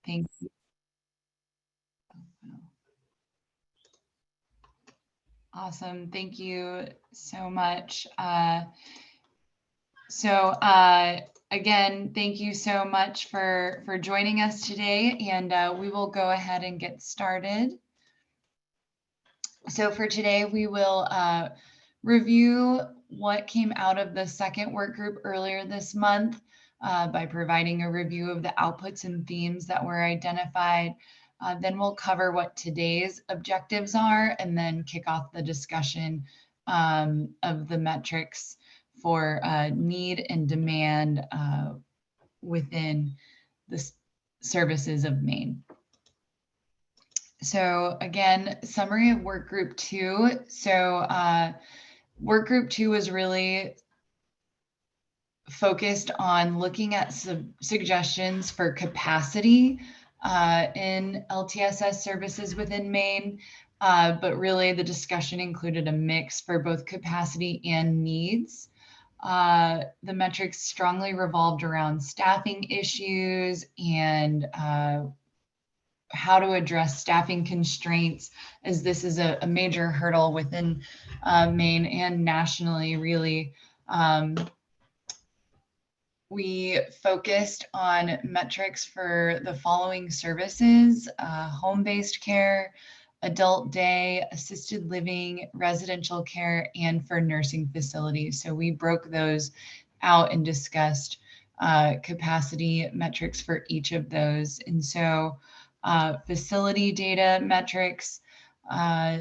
Thank you. Awesome. Thank you so much. Again, thank you so much for joining us today, and we will go ahead and get started. So for today, we will review what came out of the second work group earlier this month by providing a review of the outputs and themes that were identified. Then we'll cover what today's objectives are and then kick off the discussion of the metrics for need and demand within the services of Maine. So again, summary of work group 2. So work group 2 was really focused on looking at suggestions for capacity in LTSS services within Maine, but really the discussion included a mix for both capacity and needs. The metrics strongly revolved around staffing issues and how to address staffing constraints, as this is a major hurdle within Maine and nationally, really. We focused on metrics for the following services: home-based care, adult day, assisted living, residential care, and for nursing facilities. So we broke those out and discussed capacity metrics for each of those. And so facility data metrics,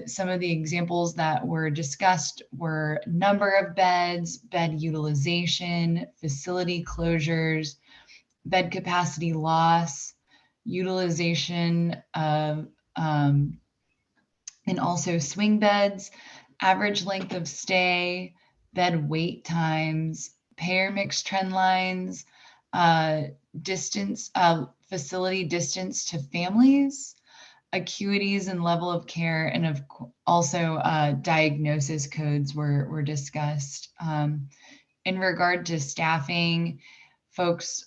some of the examples that were discussed were number of beds, bed utilization, facility closures, bed capacity loss, utilization of, and also swing beds, average length of stay, bed wait times, payer mix trend lines, distance, facility distance to families, acuities and level of care, and also diagnosis codes were discussed. In regard to staffing, folks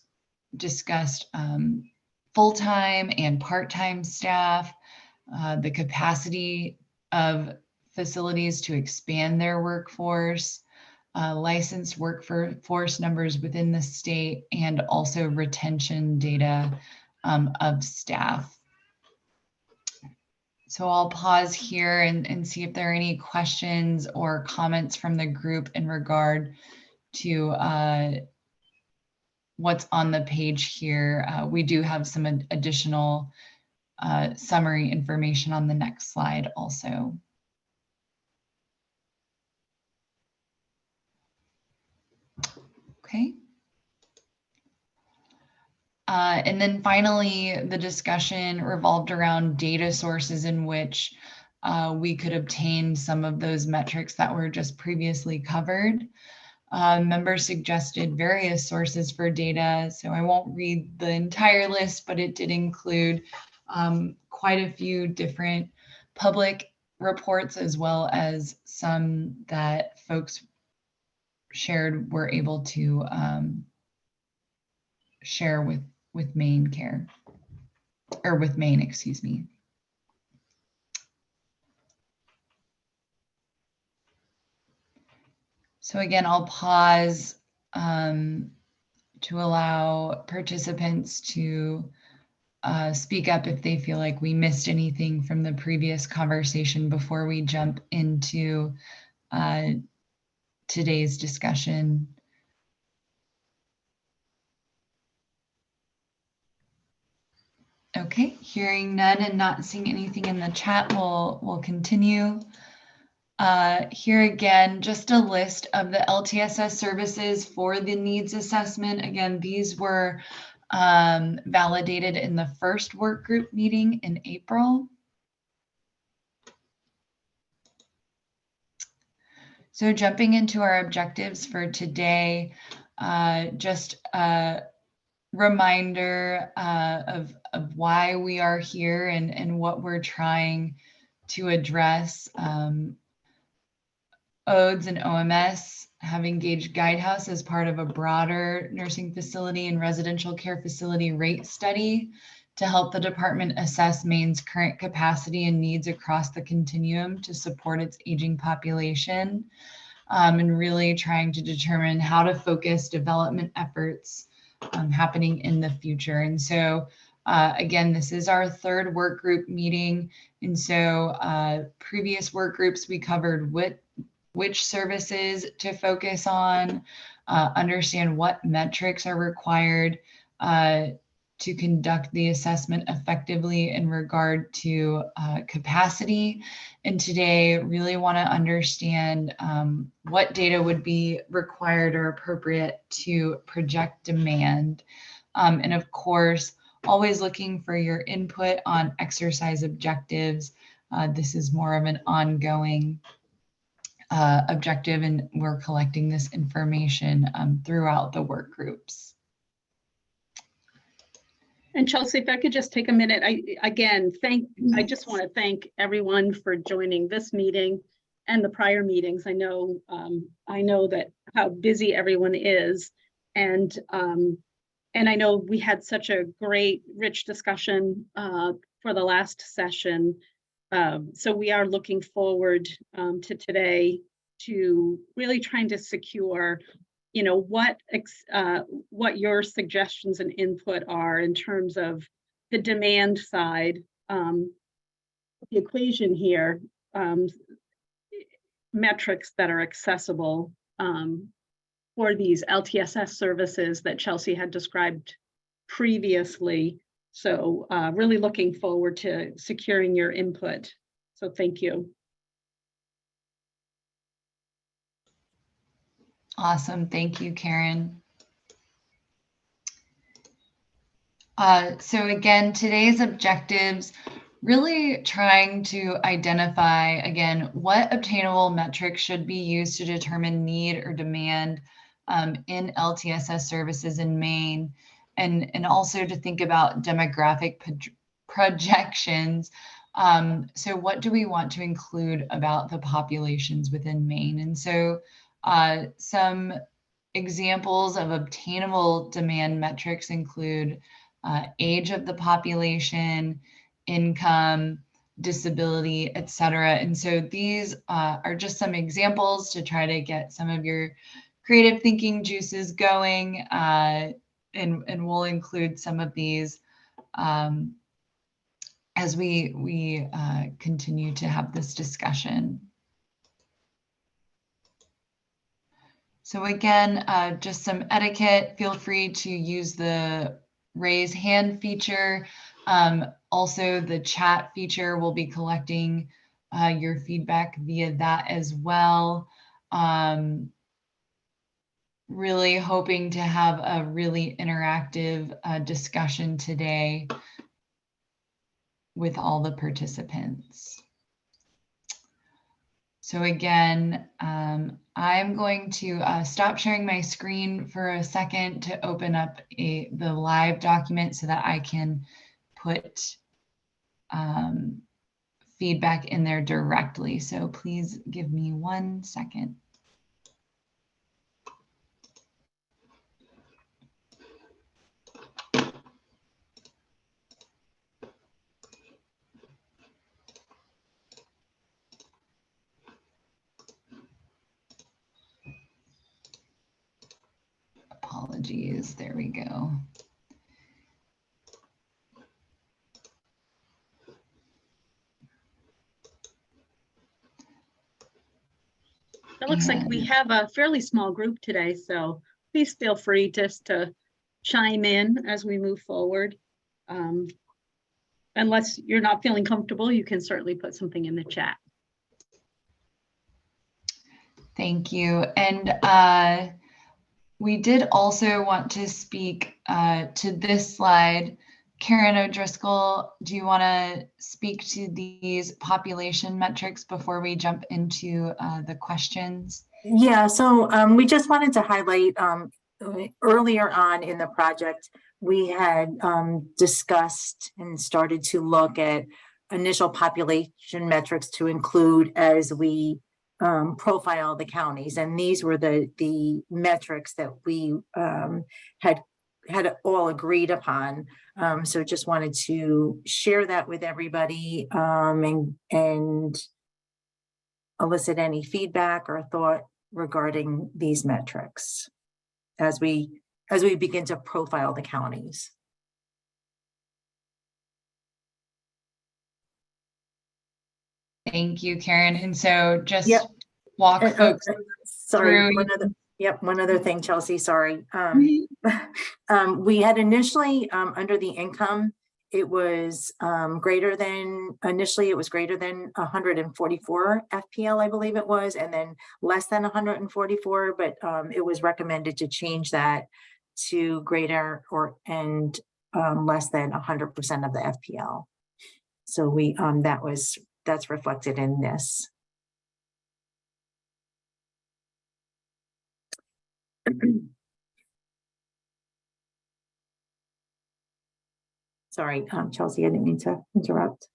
discussed full-time and part-time staff, the capacity of facilities to expand their workforce, licensed workforce numbers within the state, and also retention data of staff. So I'll pause here and see if there are any questions or comments from the group in regard to what's on the page here. We do have some additional summary information on the next slide also. Okay. And then finally, the discussion revolved around data sources in which we could obtain some of those metrics that were just previously covered. Members suggested various sources for data, so I won't read the entire list, but it did include quite a few different public reports, as well as some that folks shared were able to share with Maine Care, or with Maine, excuse me. So again, I'll pause to allow participants to speak up if they feel like we missed anything from the previous conversation before we jump into today's discussion. Okay, hearing none and not seeing anything in the chat, we'll continue. Here again, just a list of the LTSS services for the needs assessment. Again, these were validated in the first work group meeting in April. So jumping into our objectives for today, just a reminder of why we are here and what we're trying to address. ODES and OMS have engaged Guidehouse as part of a broader nursing facility and residential care facility rate study to help the department assess Maine's current capacity and needs across the continuum to support its aging population, and really trying to determine how to focus development efforts happening in the future. And so, again, this is our third work group meeting. And so previous work groups, we covered which services to focus on, understand what metrics are required to conduct the assessment effectively in regard to capacity. And today, really want to understand what data would be required or appropriate to project demand. And of course, always looking for your input on exercise objectives. This is more of an ongoing objective, and we're collecting this information throughout the work groups. And Chelsea, if I could just take a minute, I just want to thank everyone for joining this meeting and the prior meetings. I know that how busy everyone is, and I know we had such a great, rich discussion for the last session. So we are looking forward to today to really trying to secure, what your suggestions and input are in terms of the demand side, the equation here, metrics that are accessible for these LTSS services that Chelsea had described previously. So really looking forward to securing your input. So thank you. Awesome. Thank you, Karen. So again, today's objectives, really trying to identify, again, what obtainable metrics should be used to determine need or demand in LTSS services in Maine, and also to think about demographic projections. So what do we want to include about the populations within Maine? And so some examples of obtainable demand metrics include age of the population, income, disability, et cetera. And so these are just some examples to try to get some of your creative thinking juices going. And we'll include some of these as we continue to have this discussion. So again, just some etiquette. Feel free to use the raise hand feature. Also, the chat feature will be collecting your feedback via that as well. Really hoping to have a really interactive discussion today with all the participants. So again, I'm going to stop sharing my screen for a second to open up the live document so that I can put feedback in there directly. So please give me 1 second. Apologies, there we go. It looks like we have a fairly small group today, so please feel free just to chime in as we move forward. Unless you're not feeling comfortable, you can certainly put something in the chat. Thank you. And we did also want to speak to this slide. Karen O'Driscoll, do you want to speak to these population metrics before we jump into the questions? Yeah, so we just wanted to highlight earlier on in the project, we had discussed and started to look at initial population metrics to include as we profile the counties. And these were the metrics that we had had all agreed upon. So just wanted to share that with everybody, and elicit any feedback or thought regarding these metrics as we begin to profile the counties. Thank you, Karen. And so just Yep. walk folks Sorry, through. one other thing, Chelsea, sorry. We had initially, under the income, it was initially it was greater than 144 FPL, I believe it was, and then less than 144, but it was recommended to change that to greater less than 100% of the FPL. So that's reflected in this. Sorry, Chelsea, I didn't mean to interrupt.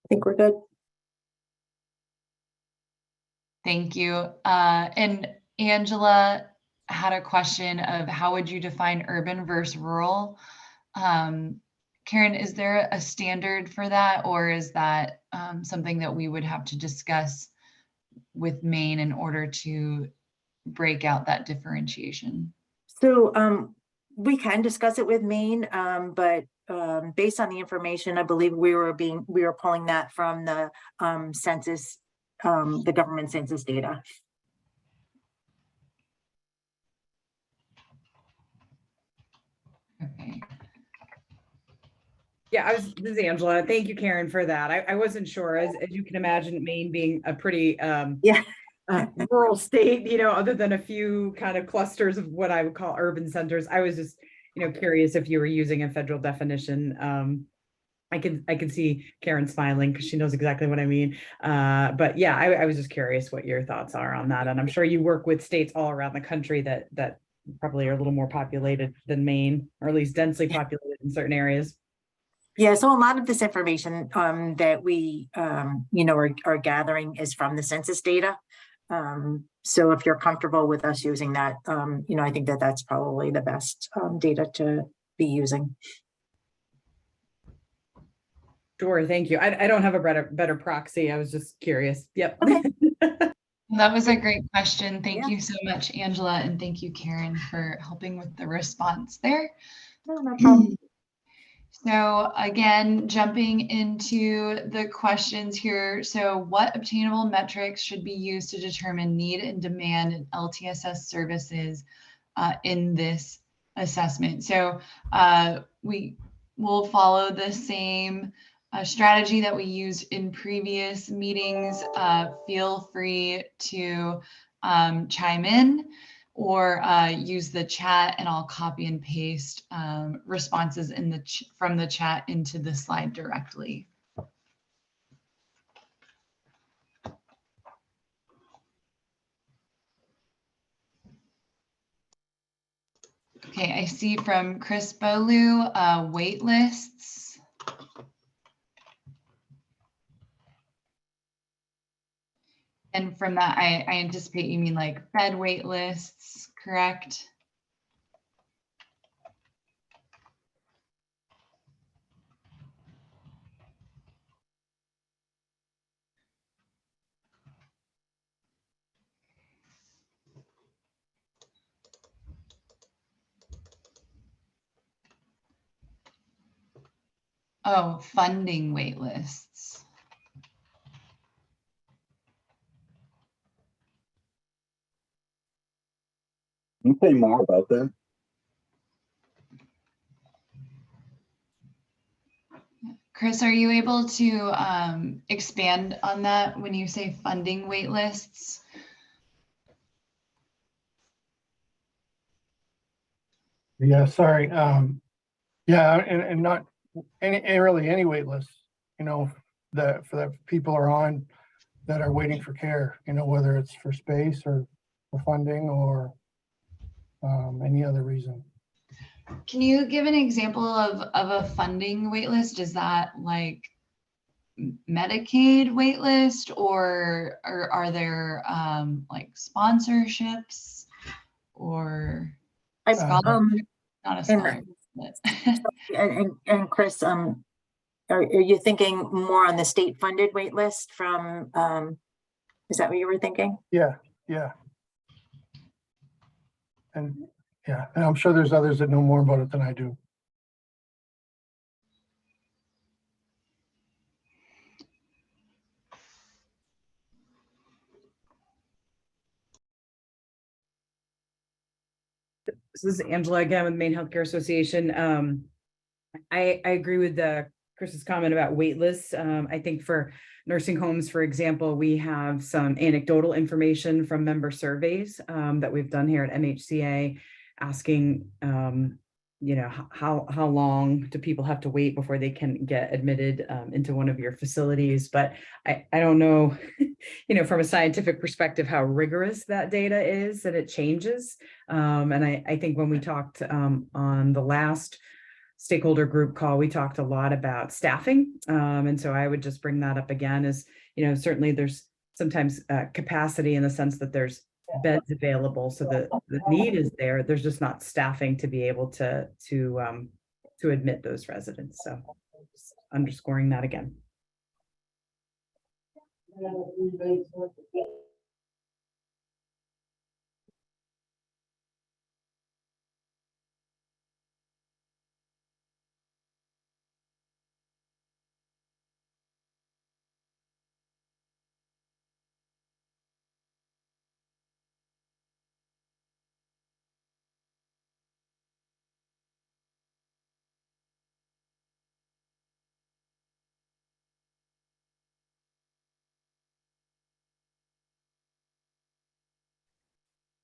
I think we're good. Thank you. And Angela had a question of how would you define urban versus rural? Karen, is there a standard for that, or is that something that we would have to discuss with Maine in order to break out that differentiation? So we can discuss it with Maine, but based on the information, I believe we were pulling that from the census, the government census data. Okay. Yeah, this is Angela. Thank you, Karen, for that. I wasn't sure, as you can imagine, Maine being a pretty rural state, other than a few kind of clusters of what I would call urban centers. I was just, curious if you were using a federal definition. I can see Karen smiling because she knows exactly what I mean. But yeah, I was just curious what your thoughts are on that. And I'm sure you work with states all around the country that probably are a little more populated than Maine, or at least densely populated in certain areas. Yeah, so a lot of this information that we, are gathering is from the census data. So if you're comfortable with us using that, I think that's probably the best data to be using. Sure, thank you. I don't have a better proxy. I was just curious. Yep. Okay. That was a great question. Thank Yeah. you so much, Angela, and thank you, Karen, for helping with the response there. No problem. So again, jumping into the questions here. So what obtainable metrics should be used to determine need and demand in LTSS services in this assessment? So we will follow the same strategy that we used in previous meetings. Feel free to chime in or use the chat, and I'll copy and paste responses from the chat into the slide directly. Okay, I see from Chris Bolu, wait lists. And from that, I anticipate you mean like bed wait lists, correct? Oh, funding wait lists. Can you say more about that? Chris, are you able to expand on that when you say funding wait lists? Yeah, sorry. Yeah, and not any wait lists, that for that people are on that are waiting for care, whether it's for space or for funding or any other reason. Can you give an example of a funding waitlist? Is that like Medicaid waitlist, or are there like sponsorships or scholarship? Not a scholarship, but and Chris, are you thinking more on the state funded wait list from, is that what you were thinking? Yeah. And I'm sure there's others that know more about it than I do. This is Angela again with Maine Healthcare Association. I agree with Chris's comment about wait lists. I think for nursing homes, for example, we have some anecdotal information from member surveys that we've done here at MHCA, asking, how long do people have to wait before they can get admitted into one of your facilities? But I don't know, from a scientific perspective, how rigorous that data is, that it changes. And I think when we talked on the last stakeholder group call, we talked a lot about staffing. And so I would just bring that up again as, certainly there's sometimes capacity in the sense that there's beds available. So the need is there. There's just not staffing to be able to admit those residents. So just underscoring that again.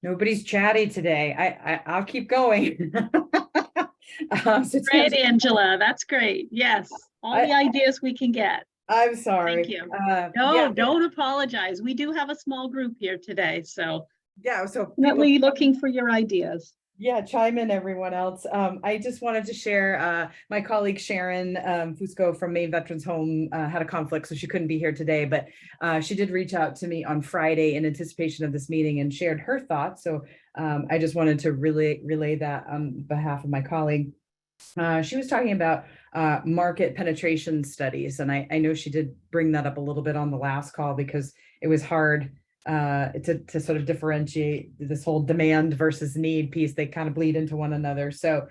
Nobody's chatty today. I'll keep going. Great, Angela. That's great. Yes, all the ideas we can get. I'm sorry. Thank you. No, don't apologize. We do have a small group here today, so so definitely looking for your ideas. Yeah, chime in, everyone else. I just wanted to share, my colleague Sharon Fusco from Maine Veterans Home had a conflict, so she couldn't be here today, but she did reach out to me on Friday in anticipation of this meeting and shared her thoughts. So I just wanted to relay that on behalf of my colleague. She was talking about market penetration studies, and I know she did bring that up a little bit on the last call because it was hard to sort of differentiate this whole demand versus need piece. They kind of bleed into one another. So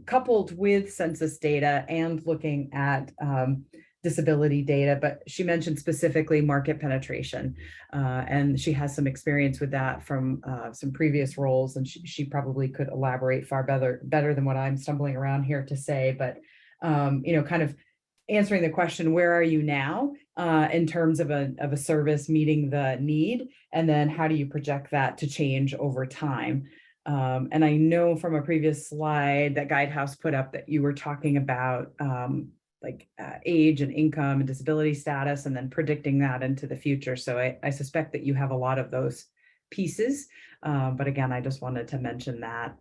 coupled with census data and looking at disability data, but she mentioned specifically market penetration, and she has some experience with that from some previous roles, and she probably could elaborate far better than what I'm stumbling around here to say. But kind of answering the question, where are you now in terms of a service meeting the need, and then how do you project that to change over time? And I know from a previous slide that Guidehouse put up that you were talking about age and income and disability status, and then predicting that into the future. So I suspect that you have a lot of those pieces. But again, I just wanted to mention that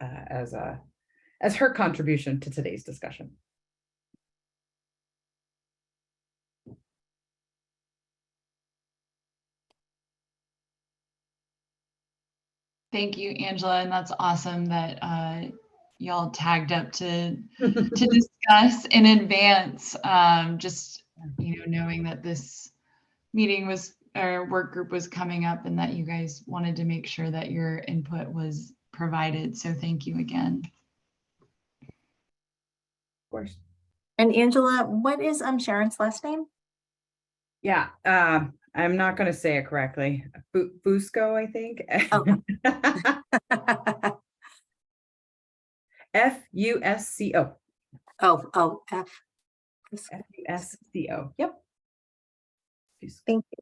as her contribution to today's discussion. Thank you, Angela, and that's awesome that y'all tagged up to discuss in advance. Just knowing that this meeting or work group was coming up, and that you guys wanted to make sure that your input was provided. So thank you again. Of course. And Angela, what is Sharon's last name? Yeah, I'm not going to say it correctly. Fusco, I think. Oh. Fusco. Fusco. Yep. Thank you.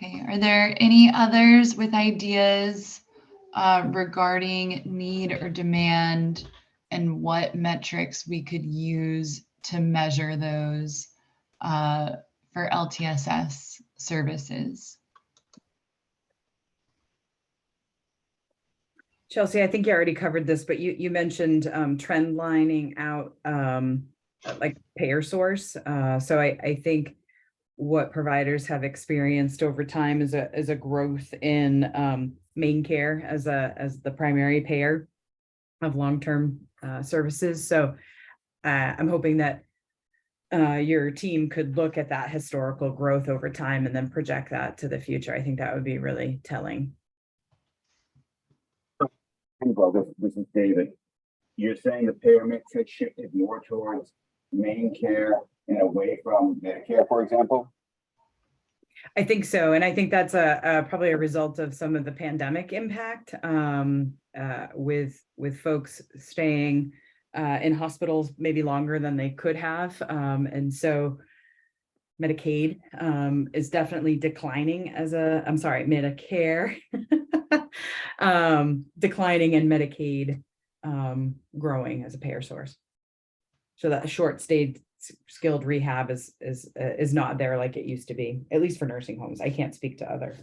Okay, are there any others with ideas regarding need or demand and what metrics we could use to measure those for LTSS services? Chelsea, I think you already covered this, but you mentioned trend lining out like payer source. So I think what providers have experienced over time is a growth in main care as the primary payer of long-term services. So I'm hoping that your team could look at that historical growth over time and then project that to the future. I think that would be really telling. Well, this is David. You're saying the payer mix has shifted more towards main care and away from Medicare, for example? I think so. And I think that's probably a result of some of the pandemic impact with folks staying in hospitals maybe longer than they could have. And so Medicaid is definitely declining Medicare declining and Medicaid growing as a payer source. So that short-stayed skilled rehab is not there like it used to be, at least for nursing homes. I can't speak to others.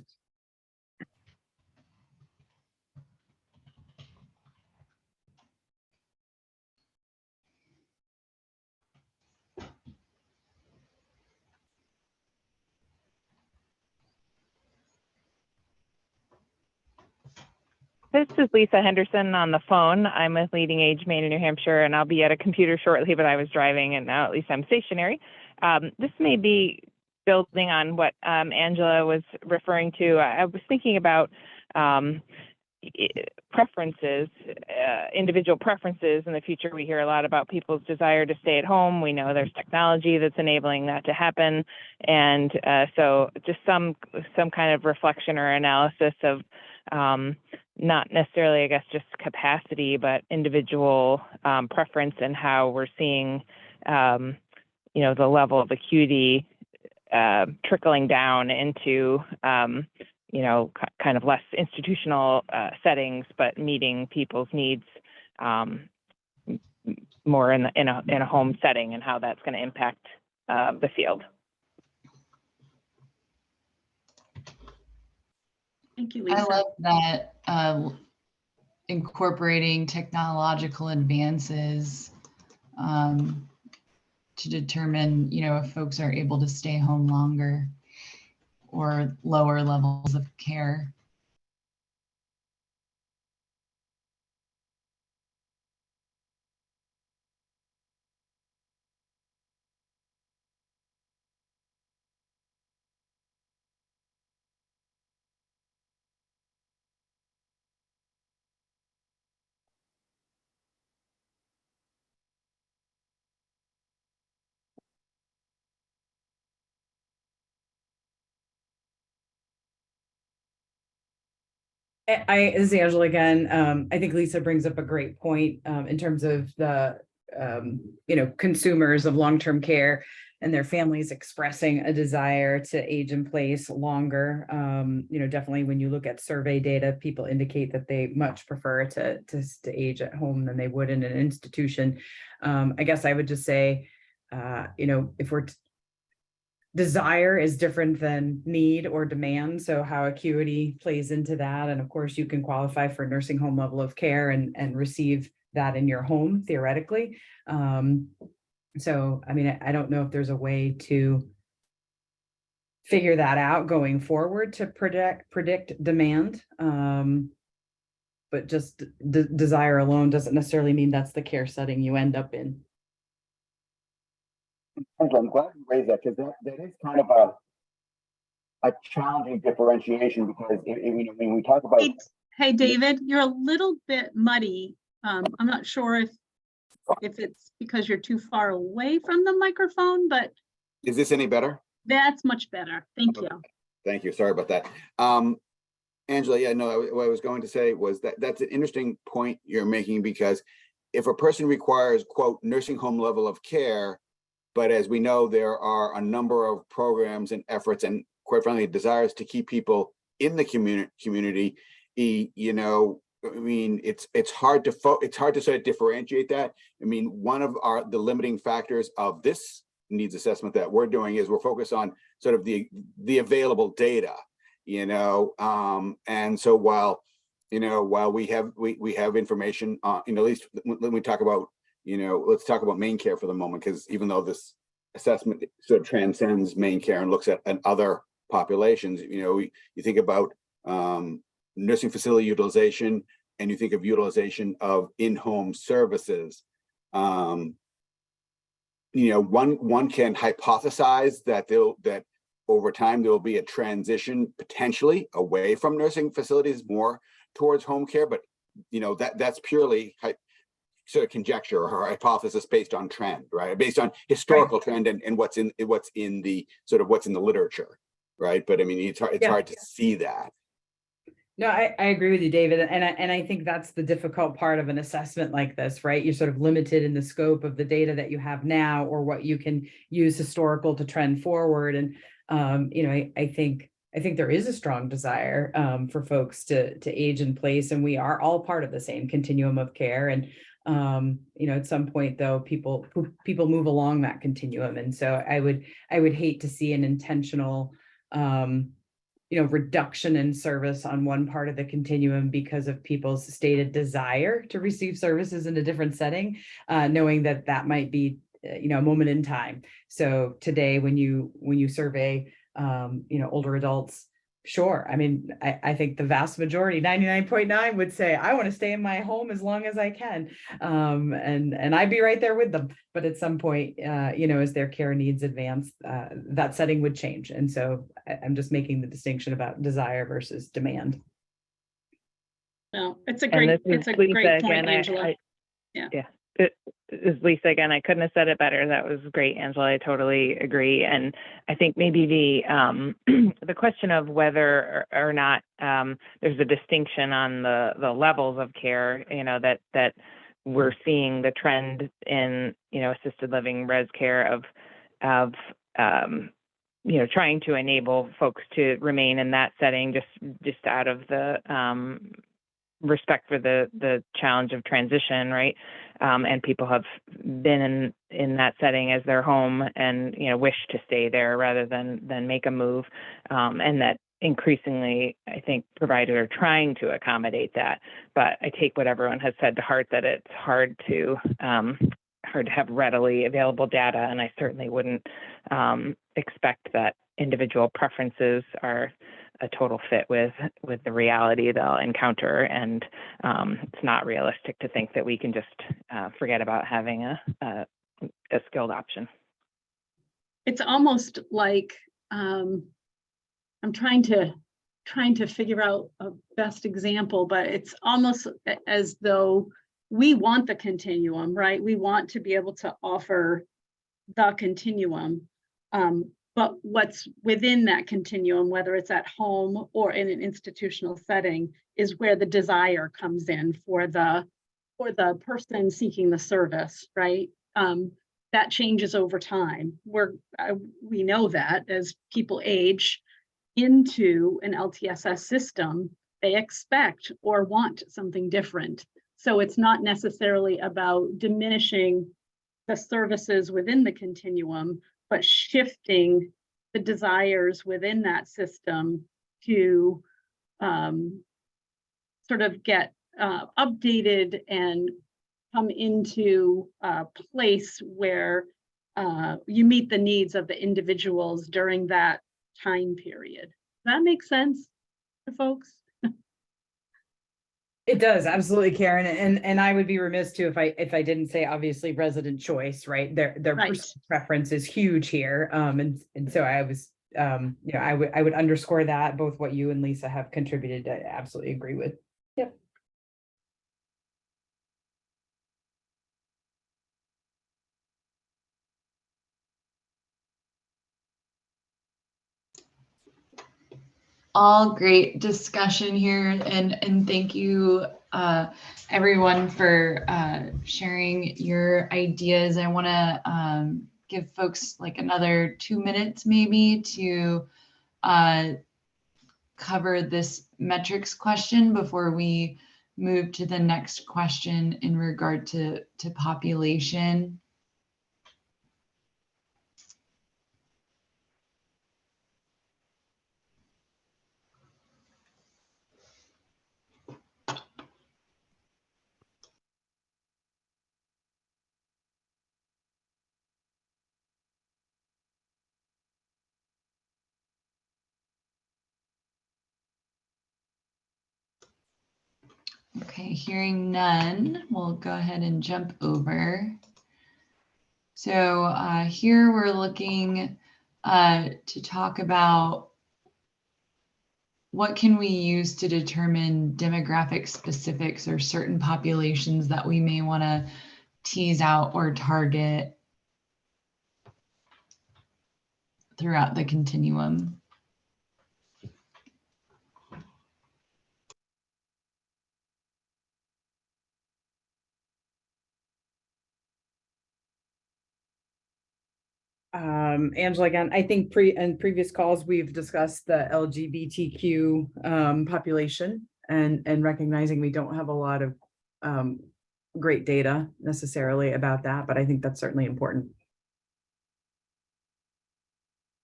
This is Lisa Henderson on the phone. I'm with Leading Age Maine in New Hampshire, and I'll be at a computer shortly, but I was driving, and now at least I'm stationary. This may be building on what Angela was referring to. I was thinking about preferences, individual preferences in the future. We hear a lot about people's desire to stay at home. We know there's technology that's enabling that to happen. And so just some kind of reflection or analysis of not necessarily, I guess, just capacity, but individual preference and how we're seeing, the level of acuity trickling down into, kind of less institutional settings, but meeting people's needs more in a home setting, and how that's going to impact the field. Thank you, Lisa. I love that incorporating technological advances to determine, if folks are able to stay home longer or lower levels of care. This is Angela again. I think Lisa brings up a great point in terms of the, consumers of long-term care and their families expressing a desire to age in place longer. Definitely when you look at survey data, people indicate that they much prefer to age at home than they would in an institution. I guess I would just say, if we're desire is different than need or demand. So how acuity plays into that. And of course, you can qualify for nursing home level of care and receive that in your home, theoretically. So, I don't know if there's a way to figure that out going forward to predict demand. But just desire alone doesn't necessarily mean that's the care setting you end up in. I'm glad you raised that, because that is kind of a challenging differentiation, because when we talk about Hey, David, you're a little bit muddy. I'm not sure if it's because you're too far away from the microphone, but is this any better? That's much better. Thank you. Thank you. Sorry about that. Angela, yeah, no, what I was going to say was that's an interesting point you're making, because if a person requires, quote, nursing home level of care, but as we know, there are a number of programs and efforts and quite frankly, desires to keep people in the community, you know, I mean, it's hard to sort of differentiate that. I mean, one of the limiting factors of this needs assessment that we're doing is we're focused on sort of the available data, you know, and so while we have information, you know, at least when we talk about, you know, let's talk about main care for the moment, because even though this assessment sort of transcends main care and looks at other populations, you know, you think about nursing facility utilization, and you think of utilization of in-home services. You know, one can hypothesize that over time there will be a transition potentially away from nursing facilities more towards home care, but you know, that's purely sort of conjecture or hypothesis based on trend, right? Based on historical trend and what's in the literature, right? But I mean, it's hard to see that. No, I agree with you, David. And I think that's the difficult part of an assessment like this, right? You're sort of limited in the scope of the data that you have now, or what you can use historical to trend forward. And, you know, I think there is a strong desire for folks to age in place, and we are all part of the same continuum of care. And, you know, at some point though, people move along that continuum. And so I would hate to see an intentional, you know, reduction in service on one part of the continuum because of people's stated desire to receive services in a different setting, knowing that that might be, you know, a moment in time. So today, when you survey, you know, older adults, sure. I mean, I think the vast majority, 99.9, would say, I want to stay in my home as long as I can. And I'd be right there with them. But at some point, you know, as their care needs advance, that setting would change. And so I'm just making the distinction about desire versus demand. No, it's a great point, Angela. Yeah. This is Lisa again. I couldn't have said it better. That was great, Angela. I totally agree. And I think maybe the question of whether or not there's a distinction on the levels of care, you know, that we're seeing the trend in, you know, assisted living res care of you know, trying to enable folks to remain in that setting just out of the respect for the challenge of transition, right? And people have been in that setting as their home and, you know, wish to stay there rather than make a move. And that increasingly, I think providers are trying to accommodate that. But I take what everyone has said to heart, that it's hard to have readily available data. And I certainly wouldn't expect that individual preferences are a total fit with the reality they'll encounter. And it's not realistic to think that we can just forget about having a skilled option. It's almost like I'm trying to figure out a best example, but it's almost as though we want the continuum, right? We want to be able to offer the continuum. But what's within that continuum, whether it's at home or in an institutional setting, is where the desire comes in for the person seeking the service, right? That changes over time. We know that as people age into an LTSS system, they expect or want something different. So it's not necessarily about diminishing the services within the continuum, but shifting the desires within that system to sort of get updated and come into a place where you meet the needs of the individuals during that time period. Does that make sense to folks? It does, absolutely, Karen. And I would be remiss too if I didn't say, obviously, resident choice, right? Their Right. personal preference is huge here. And so I was, you know, I would underscore that, both what you and Lisa have contributed. I absolutely agree with. Yep. All great discussion here, and thank you everyone for sharing your ideas. I want to give folks like another 2 minutes maybe to cover this metrics question before we move to the next question in regard to population? Okay, hearing none, we'll go ahead and jump over. So here we're looking to talk about what can we use to determine demographic specifics or certain populations that we may want to tease out or target throughout the continuum. Angela, again, I think in previous calls, we've discussed the LGBTQ population and recognizing we don't have a lot of great data necessarily about that, but I think that's certainly important.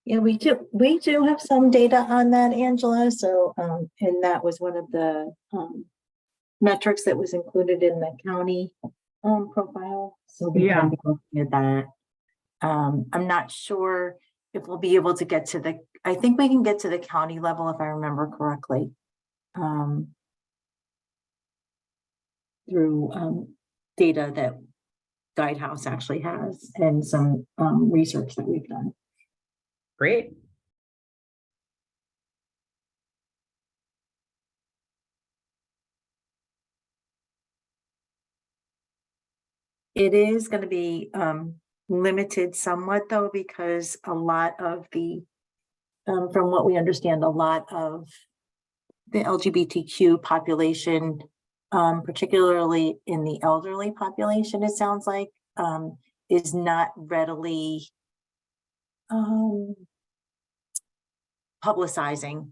Yeah, we do have some data on that, Angela. So, and that was one of the metrics that was included in the county profile. So we can be looking at that. I'm not sure if we'll be able to get to the, I think we can get to the county level if I remember correctly, through data that Guidehouse actually has and some research that we've done. Great. It is going to be limited somewhat though, because a lot of the, from what we understand, a lot of the LGBTQ population, particularly in the elderly population, it sounds like, is not readily publicizing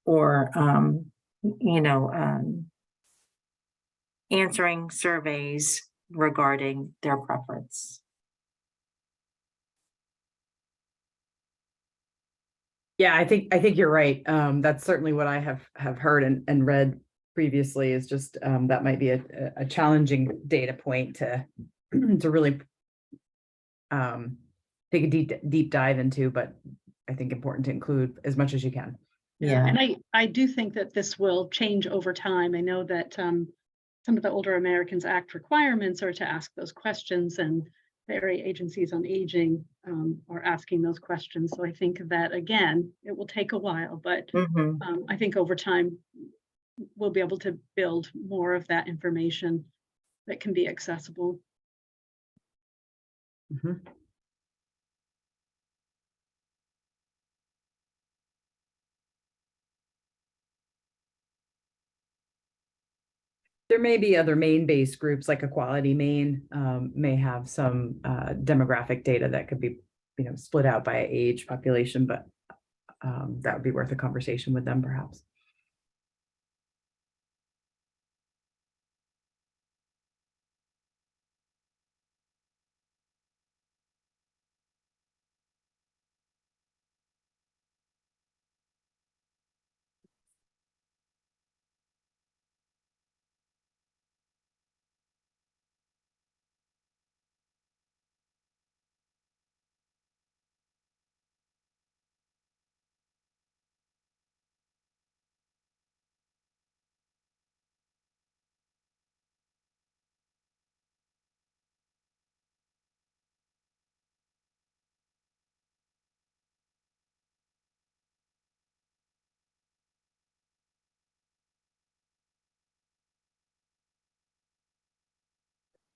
or, answering surveys regarding their preference. Yeah, I think you're right. That's certainly what I have heard and read previously, is just that might be a challenging data point to really take a deep dive into, but I think important to include as much as you can. Yeah. And I do think that this will change over time. I know that some of the Older Americans Act requirements are to ask those questions, and the area agencies on aging are asking those questions. So I think that, again, it will take a while, but I think over time, we'll be able to build more of that information that can be accessible. There may be other Maine-based groups like Equality Maine may have some demographic data that could be, split out by age, population, but that would be worth a conversation with them perhaps.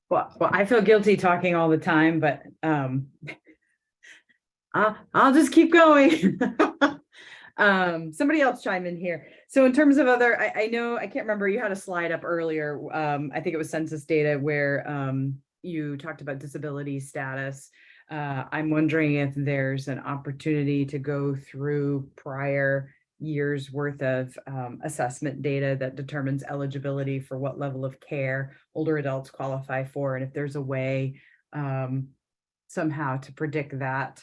Well, I feel guilty talking all the time, but I'll just keep going. Somebody else chime in here. So in terms of other, I know, I can't remember, you had a slide up earlier. I think it was census data where you talked about disability status. I'm wondering if there's an opportunity to go through prior years worth of assessment data that determines eligibility for what level of care older adults qualify for, and if there's a way somehow to predict that,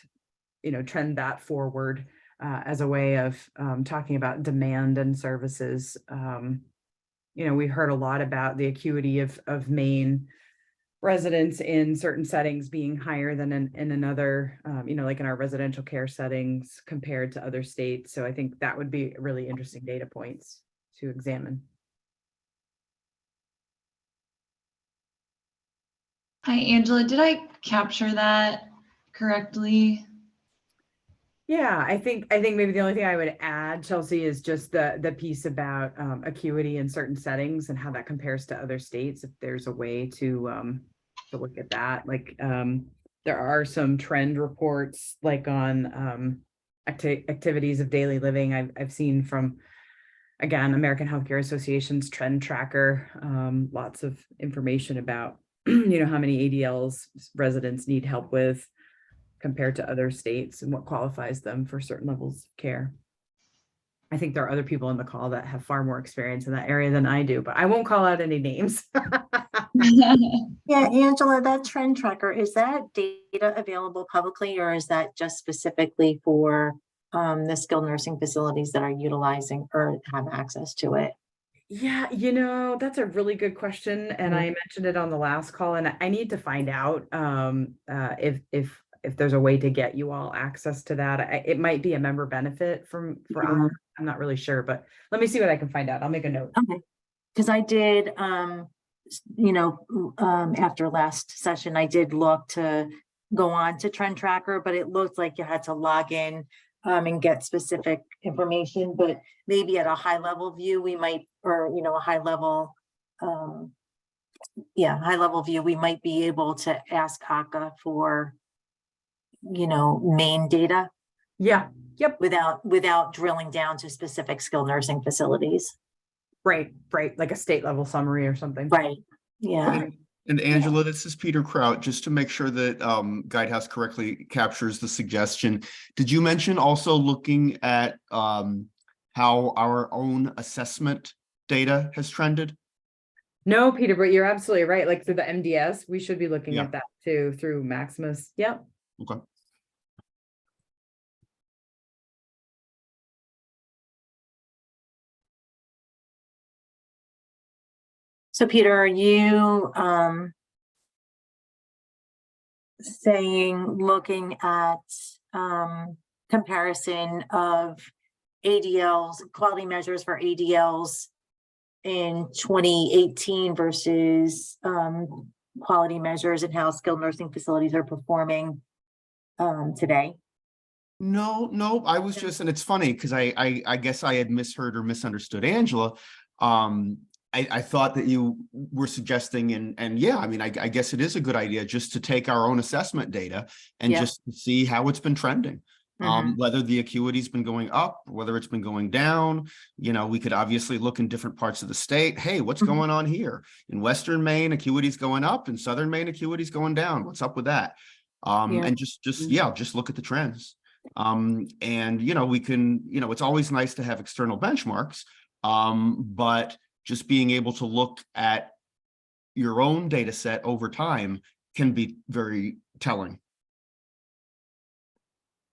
trend that forward as a way of talking about demand and services. We heard a lot about the acuity of Maine residents in certain settings being higher than in another, like in our residential care settings compared to other states. So I think that would be really interesting data points to examine. Hi, Angela. Did I capture that correctly? Yeah, I think maybe the only thing I would add, Chelsea, is just the piece about acuity in certain settings and how that compares to other states. If there's a way to look at that, like there are some trend reports, like on activities of daily living. I've seen from, again, American Healthcare Association's trend tracker, lots of information about how many ADLs residents need help with compared to other states and what qualifies them for certain levels of care. I think there are other people on the call that have far more experience in that area than I do, but I won't call out any names. Yeah, Angela, that trend tracker, is that data available publicly, or is that just specifically for the skilled nursing facilities that are utilizing or have access to it? Yeah, that's a really good question. And I mentioned it on the last call, and I need to find out if there's a way to get you all access to that. It might be a member benefit for us. I'm not really sure, but let me see what I can find out. I'll make a note. Okay, because I did, after last session, I did look to go on to Trend Tracker, but it looked like you had to log in and get specific information, but maybe at a high level view, we might, or, a high level view, we might be able to ask ACA for, main data. Yeah. Yep. Without drilling down to specific skilled nursing facilities. Right. Like a state level summary or something. Right. Yeah. And Angela, this is Peter Kraut. Just to make sure that Guidehouse correctly captures the suggestion, did you mention also looking at how our own assessment data has trended? No, Peter, but you're absolutely right. Like through the MDS, we should be looking at that too through Maximus. Yep. Okay. So Peter, are you looking at comparison of ADLs, quality measures for ADLs in 2018 versus quality measures and how skilled nursing facilities are performing today? No, I was just, and it's funny because I guess I had misheard or misunderstood Angela. I thought that you were suggesting, and yeah, I mean, I guess it is a good idea just to take our own assessment data and just see how it's been trending. Whether the acuity's been going up, whether it's been going down. We could obviously look in different parts of the state. Hey, what's going on here? In Western Maine, acuity's going up, in Southern Maine, acuity's going down. What's up with that? And just look at the trends. And we can, it's always nice to have external benchmarks, but just being able to look at your own data set over time can be very telling.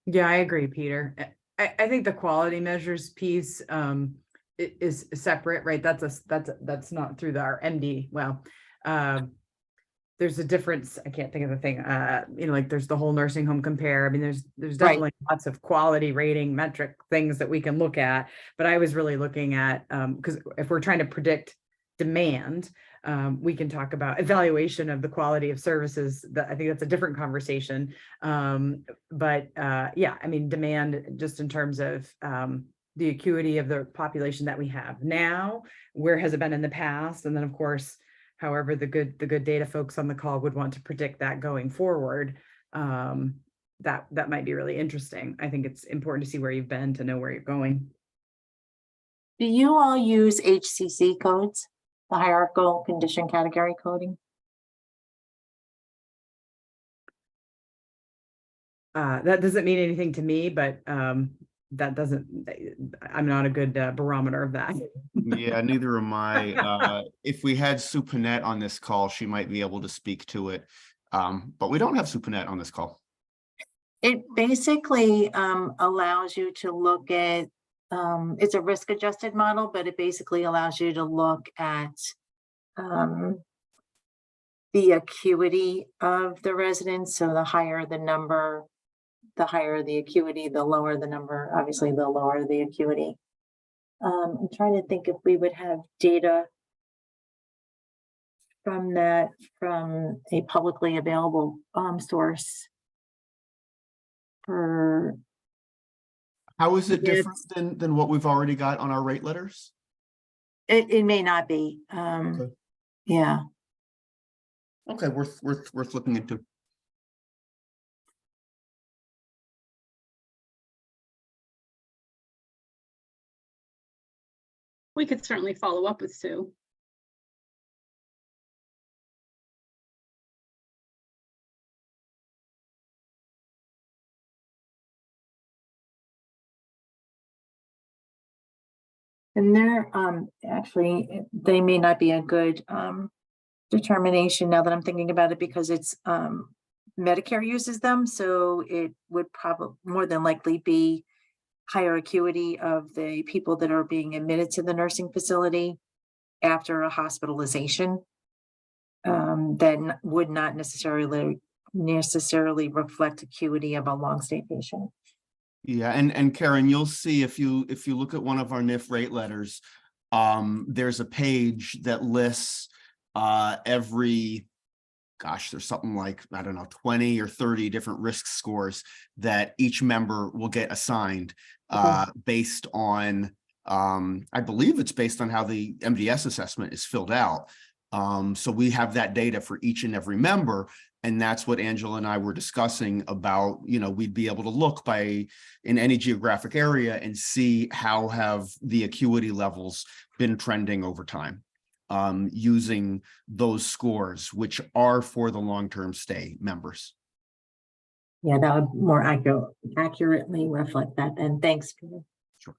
Yeah, I agree, Peter. I think the quality measures piece is separate, right? That's not through our MD. Well, there's a difference. I can't think of the thing. Like there's the whole nursing home compare. I mean, there's definitely lots of quality rating metric things that we can look at. But I was really looking at because if we're trying to predict demand, we can talk about evaluation of the quality of services. I think that's a different conversation. But yeah, I mean, demand just in terms of the acuity of the population that we have now, where has it been in the past, and then of course, however the good data folks on the call would want to predict that going forward, that might be really interesting. I think it's important to see where you've been to know where you're going. Do you all use HCC codes, the hierarchical condition category coding? That doesn't mean anything to me, but that doesn't, I'm not a good barometer of that. Yeah, neither am I. If we had Sue Panette on this call, she might be able to speak to it. But we don't have Sue Panette on this call. It basically allows you to look at, it's a risk adjusted model, but it basically allows you to look at the acuity of the residents. So the higher the number, the higher the acuity, the lower the number, obviously the lower the acuity. I'm trying to think if we would have data from that, from a publicly available source for. How is it different It's, than what we've already got on our rate letters? it may not be. Okay. Yeah. Okay, worth looking into. We could certainly follow up with Sue. And they're actually, they may not be a good determination now that I'm thinking about it, because it's Medicare uses them, so it would probably more than likely be higher acuity of the people that are being admitted to the nursing facility after a hospitalization. That would not necessarily reflect acuity of a long stay patient. Yeah, and Karen, you'll see if you look at one of our NIF rate letters, there's a page that lists every, gosh, there's something like, I don't know, 20 or 30 different risk scores that each member will get assigned based on, I believe it's based on how the MDS assessment is filled out. So we have that data for each and every member. And that's what Angela and I were discussing about, we'd be able to look in any geographic area and see how have the acuity levels been trending over time, using those scores, which are for the long-term stay members. Yeah, that would more accurately reflect that. And thanks, Peter. Sure.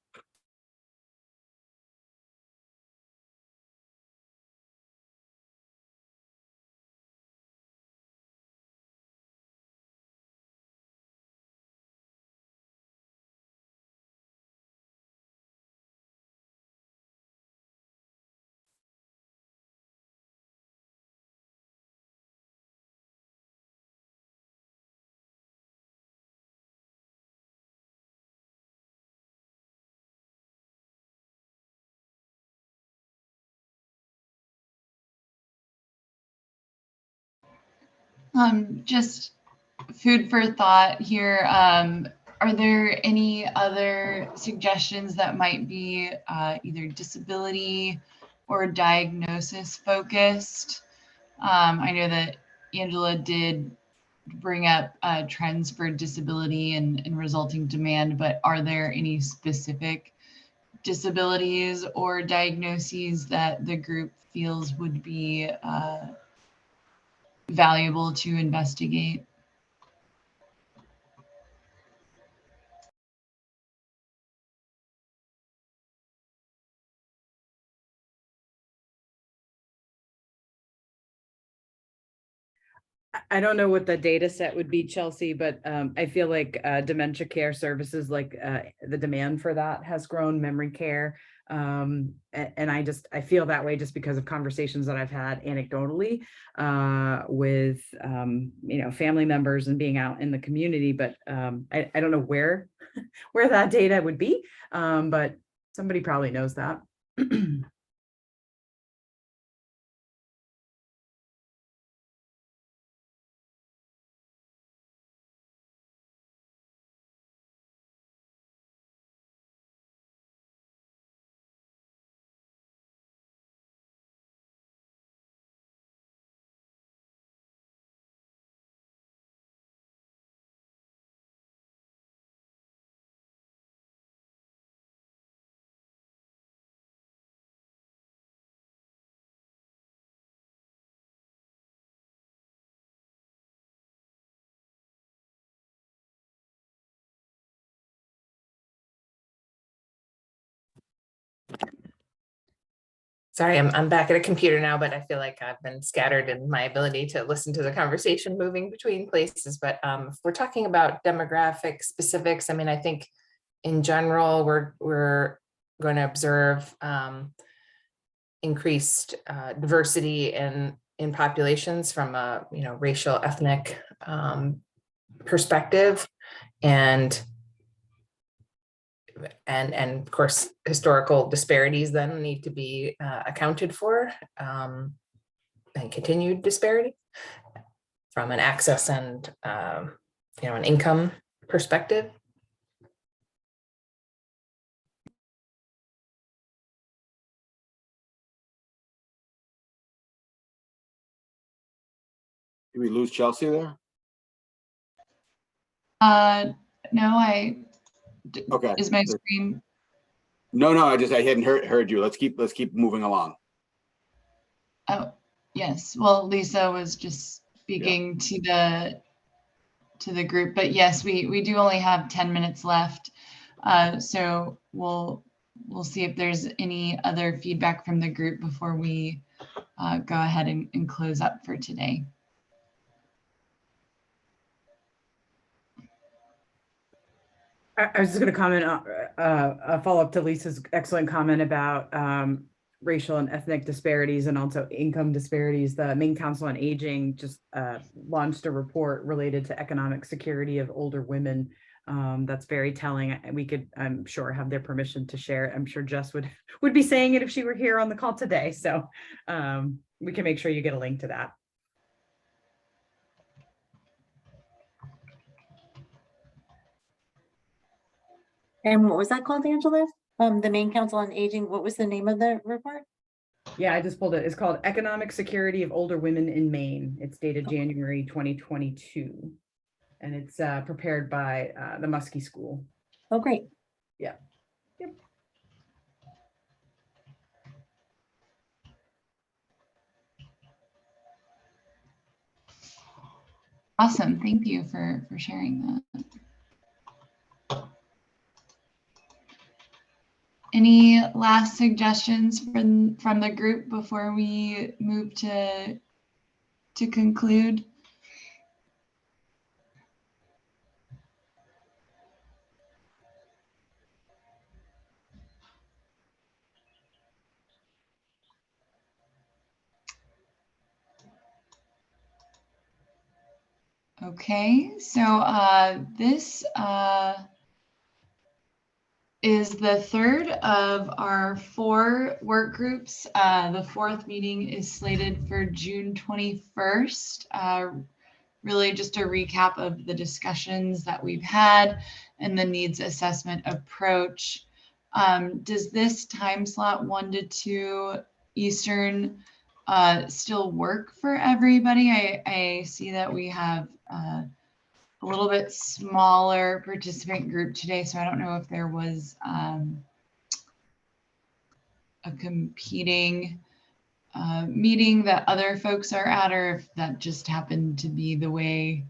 Just food for thought here. Are there any other suggestions that might be either disability or diagnosis focused? I know that Angela did bring up trends for disability and resulting demand, but are there any specific disabilities or diagnoses that the group feels would be valuable to investigate? I don't know what the data set would be, Chelsea, but I feel like dementia care services, like the demand for that has grown, memory care. And I feel that way just because of conversations that I've had anecdotally with, family members and being out in the community. But I don't know where that data would be, but somebody probably knows that. Sorry, I'm back at a computer now, but I feel like I've been scattered in my ability to listen to the conversation moving between places. But if we're talking about demographic specifics, I mean, I think in general, we're going to observe increased diversity in populations from a racial, ethnic perspective, and of course historical disparities then need to be accounted for, and continued disparity from an access and an income perspective. Did we lose Chelsea there? No, Okay. is my screen? No, I hadn't heard you. Let's keep moving along. Oh, yes. Well, Lisa was just speaking to the group, but yes, we do only have 10 minutes left. So we'll see if there's any other feedback from the group before we go ahead and close up for today. I was just going to comment a follow-up to Lisa's excellent comment about racial and ethnic disparities and also income disparities. The Maine Council on Aging just launched a report related to economic security of older women. That's very telling. We could, I'm sure, have their permission to share it. I'm sure Jess would be saying it if she were here on the call today. So we can make sure you get a link to that. And what was that called, Angela? The Maine Council on Aging, what was the name of the report? Yeah, I just pulled it. It's called Economic Security of Older Women in Maine. It's dated January 2022. And it's prepared by the Muskie School. Oh, great. Yeah. Yep. Awesome. Thank you for sharing that. Any last suggestions from the group before we move to conclude? Okay, so this is the third of our 4 work groups. The 4th meeting is slated for June 21st. Really just a recap of the discussions that we've had and the needs assessment approach. Does this time slot 1 to 2 Eastern still work for everybody? I see that we have a little bit smaller participant group today, so I don't know if there was a competing meeting that other folks are at, or if that just happened to be the way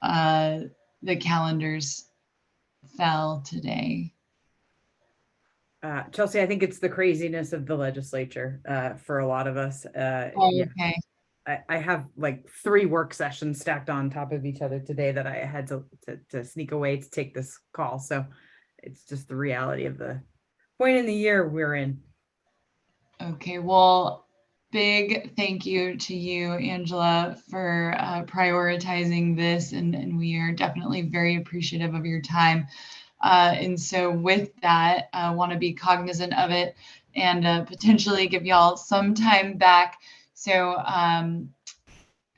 the calendars fell today. Chelsea, I think it's the craziness of the legislature for a lot of us. Okay. Yeah. I have like 3 work sessions stacked on top of each other today that I had to sneak away to take this call. So it's just the reality of the point in the year we're in. Okay, well, big thank you to you, Angela, for prioritizing this, and we are definitely very appreciative of your time. And so with that, I want to be cognizant of it and potentially give y'all some time back. So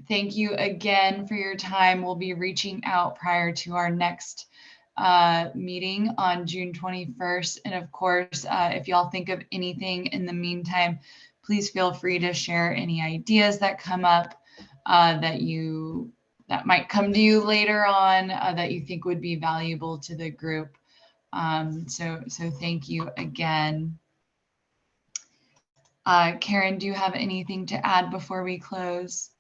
thank you again for your time. We'll be reaching out prior to our next meeting on June 21st. And of course, if y'all think of anything in the meantime, please feel free to share any ideas that come up that might come to you later on that you think would be valuable to the group. So thank you again. Karen, do you have anything to add before we close?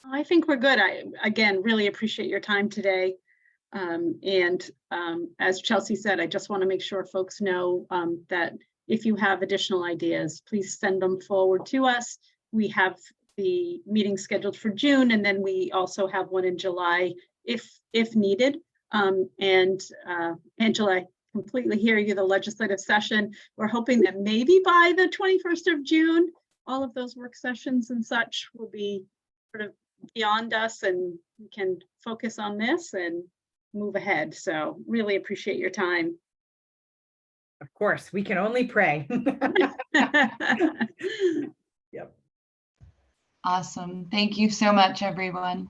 I think we're good. I, again, really appreciate your time today. And as Chelsea said, I just want to make sure folks know that if you have additional ideas, please send them forward to us. We have the meeting scheduled for June, and then we also have one in July if needed. Angela, I completely hear you, the legislative session. We're hoping that maybe by the 21st of June, all of those work sessions and such will be sort of beyond us, and we can focus on this and move ahead. So really appreciate your time. Of course, we can only pray. Yep. Awesome. Thank you so much, everyone.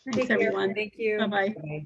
Thanks, Take care. everyone. Thank you. Bye-bye. Bye.